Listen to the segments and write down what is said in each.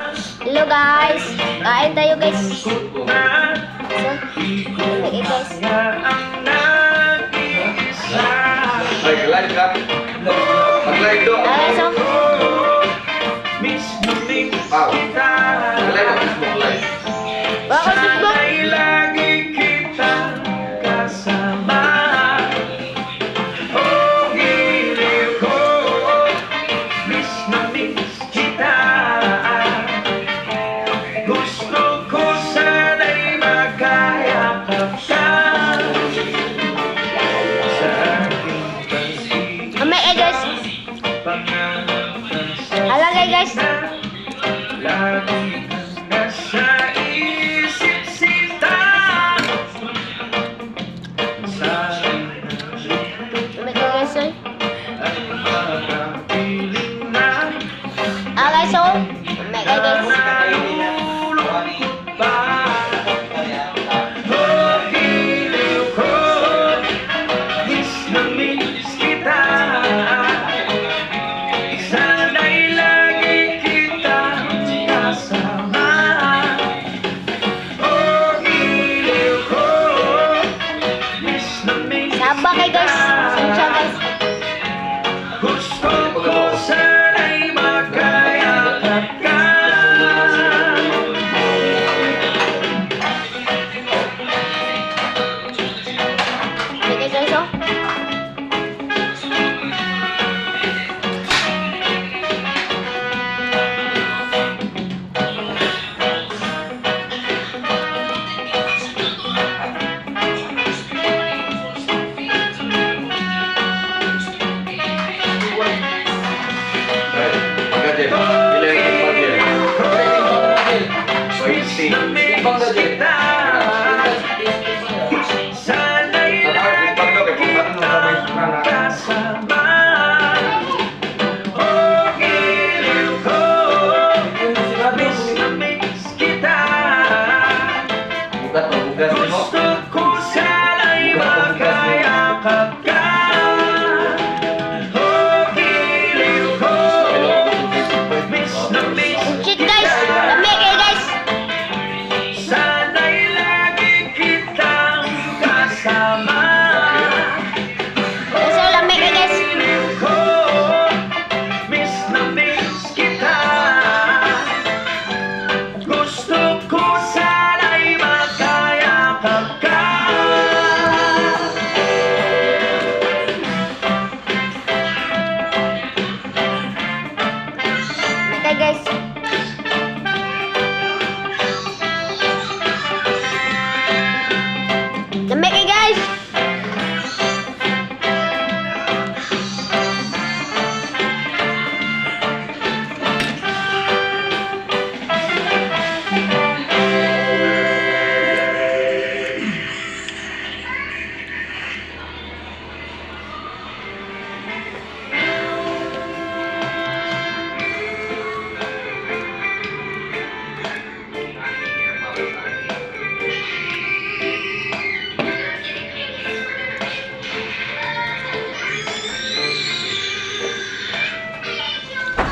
Hello guys, kain tayo guys. So, okay guys. Mag-live ka? Mag-live do. So, Wow. Mag-live ako Facebook live. baka Facebook. Mamaya guys. Halagay guys. Mamaya guys. Guys, so, mamaya guys. Sabak kayo guys. Sunsa guys. Gusto ko sana'y magkayakap ka. Okay guys, so. Gusto ko sana'y magkayakap ka. Oh, giliw ko, miss na miss Shit guys. Lamig kayo guys. sana'y lagi kitang kasama. So, lamig kayo guys. Giliw ko, miss na miss kita. Gusto ko sana'y magkayakap ka. Okay guys. Lamig kayo guys.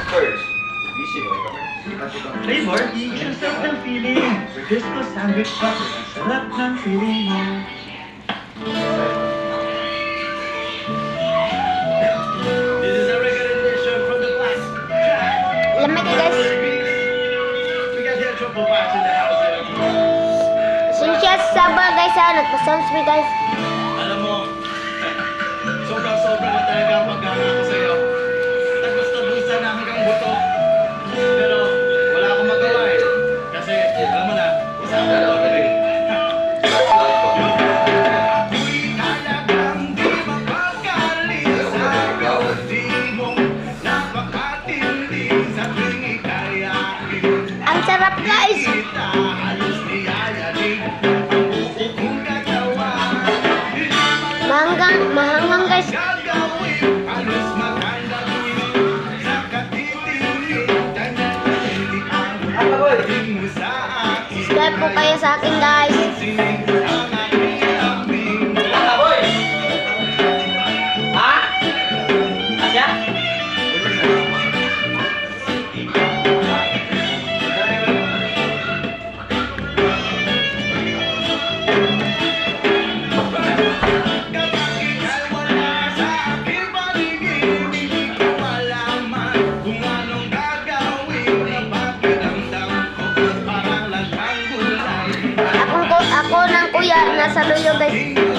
First, busy mo ikaw. Flavor, ang sarap ng feeling. Disco sandwich butter, ang sarap ng feeling mo. This is a regular edition from the class. Lamig kayo guys. We got the triple box in the house. Sinsya sa guys ha. Nagpa-sounds me guys. Alam mo, sobrang talaga ang pagkana ko sa'yo. Tagos-tagusan na hanggang buto. Pero wala akong magawa eh. Kasi alam mo na, isama ko rin. Talagang di mapakali sa di mo napakatindi sa tuwing ikayain. Ang sarap guys. Kita halos niyayanig kung gagawa. Mahangang guys. Gagawin halos magandang sa katitingin. Tanang-tanang ang mo sa akin. Subscribe po kayo sa akin guys. Sinigurang aking Saluyo guys.